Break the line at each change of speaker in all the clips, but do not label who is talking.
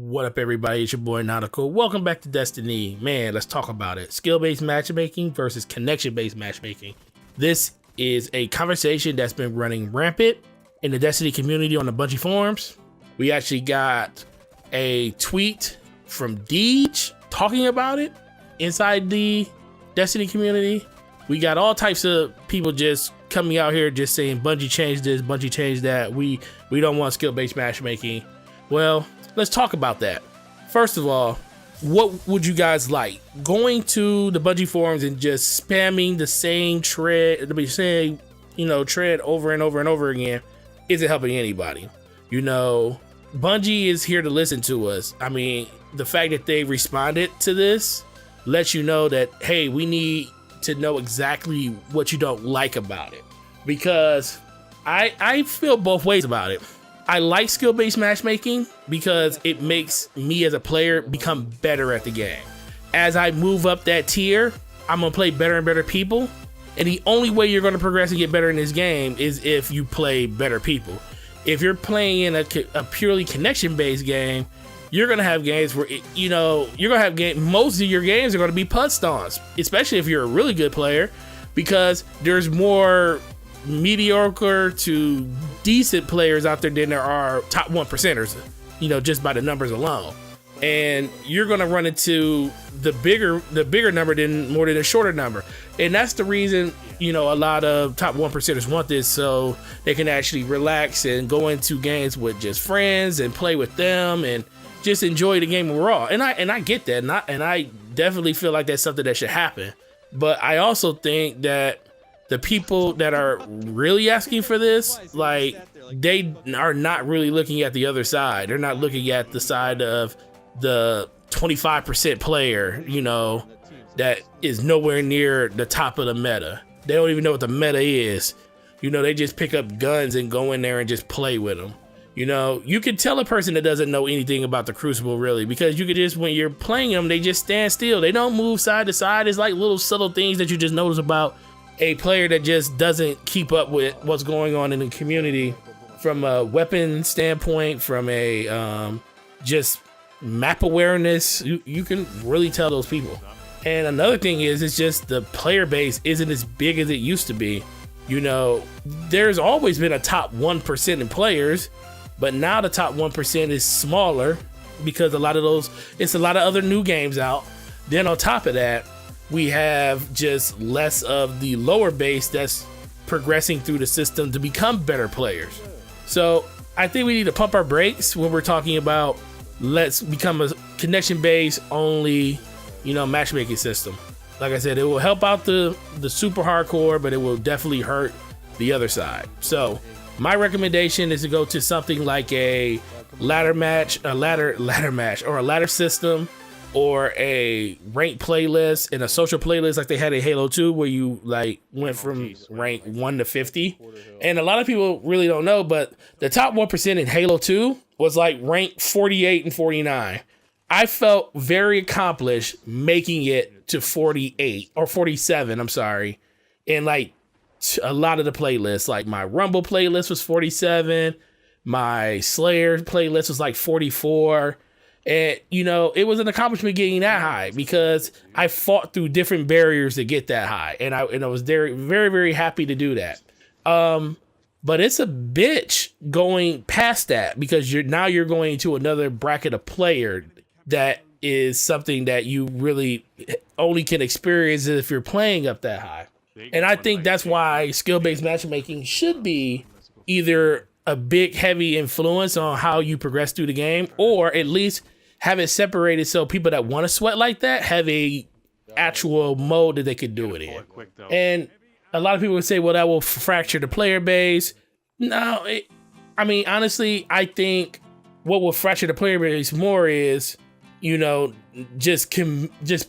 What up, everybody? It's your boy Nautical. Welcome back to Destiny. Man, let's talk about it. Skill-based matchmaking versus connection-based matchmaking. This is a conversation that's been running rampant in the Destiny community on the Bungie forums. We actually got a tweet from Deej talking about it inside the Destiny community. We got all types of people just coming out here just saying Bungie changed this, Bungie changed that. We don't want skill-based matchmaking. Well, let's talk about that. First of all, what would you guys like? Going to the Bungie forums and just spamming the same thread, thread over and over and over again, isn't helping anybody. Bungie is here to listen to us. I mean, the fact that they responded to this lets you know that, hey, we need to know exactly what you don't like about it. Because I feel both ways about it. I like skill-based matchmaking because it makes me as a player become better at the game. As I move up that tier, I'm gonna play better and better people. And the only way you're gonna progress and get better in this game is if you play better people. If you're playing in a purely connection-based game, you're gonna have games where, most of your games are gonna be putt stomps, especially if you're a really good player, because there's more mediocre to decent players out there than there are top 1%ers, just by the numbers alone. And you're going to run into the bigger number more than a shorter number. And that's the reason, a lot of top 1%ers want this, so they can actually relax and go into games with just friends and play with them and just enjoy the game overall. And I get that. And I definitely feel like that's something that should happen. But I also think that the people that are really asking for this, they are not really looking at the other side. They're not looking at the side of the 25% player, that is nowhere near the top of the meta. They don't even know what the meta is. They just pick up guns and go in there and just play with them. You can tell a person that doesn't know anything about the Crucible, really, because you could just, when you're playing them, they just stand still. They don't move side to side. It's like little subtle things that you just notice about a player that just doesn't keep up with what's going on in the community from a weapon standpoint, from a just map awareness. You can really tell those people. And another thing is, it's just the player base isn't as big as it used to be. There's always been a top 1% in players, but now the top 1% is smaller because it's a lot of other new games out. Then on top of that, we have just less of the lower base that's progressing through the system to become better players. So I think we need to pump our brakes when we're talking about let's become a connection-based only, matchmaking system. Like I said, it will help out the super hardcore, but it will definitely hurt the other side. So my recommendation is to go to something like a ladder system, or a ranked playlist and a social playlist like they had in Halo 2, where you went from rank 1 to 50. And a lot of people really don't know, but the top 1% in Halo 2 was ranked 48 and 49. I felt very accomplished making it to 48 or 47, I'm sorry. And a lot of the playlists, like my Rumble playlist was 47, my Slayer playlist was 44. And, it was an accomplishment getting that high because I fought through different barriers to get that high. And I was very, very, very happy to do that. But it's a bitch going past that, because you're going to another bracket of player that is something that you really only can experience if you're playing up that high. And I think that's why skill-based matchmaking should be either a big, heavy influence on how you progress through the game, or at least have it separated so people that want to sweat like that have a actual mode that they could do it in. And a lot of people would say, well, that will fracture the player base. No, honestly, I think what will fracture the player base more is, just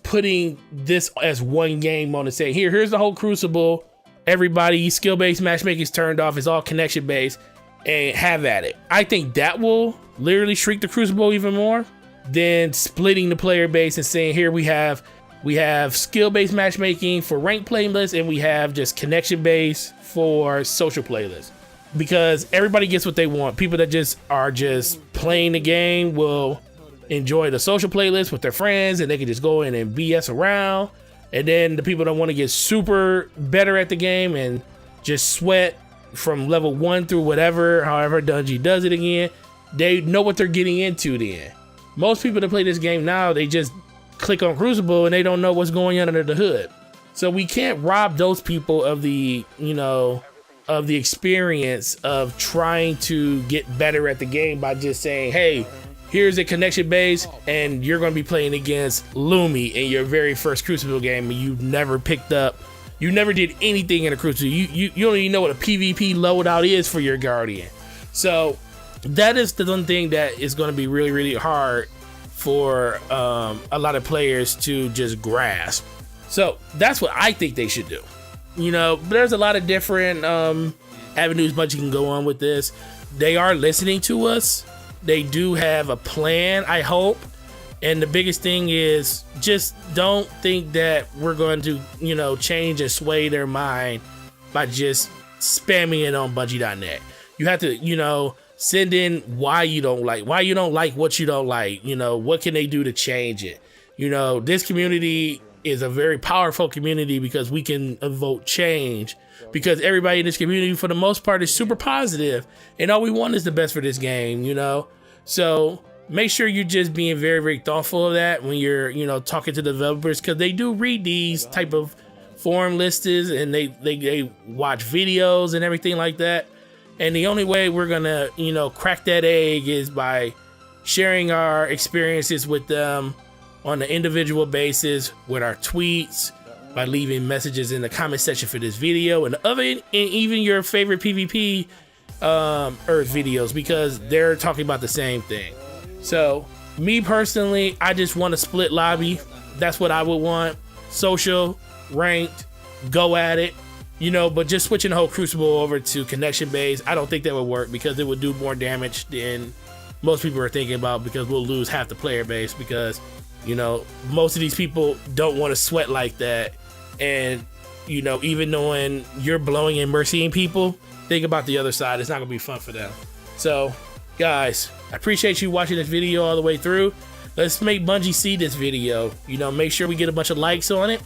putting this as one game on and saying, here's the whole Crucible. Everybody, skill-based matchmaking is turned off. It's all connection-based, and have at it. I think that will literally shrink the Crucible even more than splitting the player base and saying, here we have skill-based matchmaking for ranked playlists, and we have just connection-based for social playlists. Because everybody gets what they want. People that just are just playing the game will enjoy the social playlist with their friends, and they can just go in and BS around. And then the people that want to get super better at the game and just sweat from level 1 through whatever, however Dungy does it again, they know what they're getting into then. Most people that play this game now, they just click on Crucible and they don't know what's going on under the hood. So we can't rob those people of the, you know, of the experience of trying to get better at the game by just saying, hey, here's a connection base and you're going to be playing against Lumi in your very first Crucible game, and you never picked up, you never did anything in a Crucible. You don't even know what a PvP loadout is for your Guardian. So that is the one thing that is going to be really, really hard for a lot of players to just grasp. So that's what I think they should do. You know, there's a lot of different avenues Bungie can go on with this. They are listening to us. They do have a plan, I hope. And the biggest thing is just don't think that we're going to, you know, change and sway their mind by just spamming it on Bungie.net. You have to, you know, send in why you don't like what you don't like. You know, what can they do to change it? You know, this community is a very powerful community because we can evoke change, because everybody in this community for the most part is super positive and all we want is the best for this game, you know? So make sure you're just being very, very thoughtful of that when you're, you know, talking to developers, because they do read these type of forum lists and they watch videos and everything like that. And the only way we're gonna, you know, crack that egg is by sharing our experiences with them on an individual basis with our tweets, by leaving messages in the comment section for this video and even your favorite PvP Earth videos, because they're talking about the same thing. So me personally, I just want a split lobby. That's what I would want. Social, ranked, go at it, you know, but just switching the whole Crucible over to connection base, I don't think that would work, because it would do more damage than most people are thinking about, because we'll lose half the player base, because, you know, most of these people don't want to sweat like that. And, you know, even knowing you're blowing and mercying people, think about the other side. It's not going to be fun for them. So, guys, I appreciate you watching this video all the way through. Let's make Bungie see this video. You know, make sure we get a bunch of likes on it.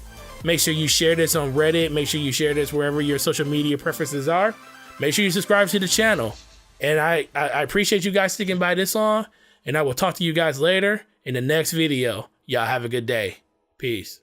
Make sure you share this on Reddit. Make sure you share this wherever your social media preferences are. Make sure you subscribe to the channel. And I appreciate you guys sticking by this long. And I will talk to you guys later in the next video. Y'all have a good day. Peace.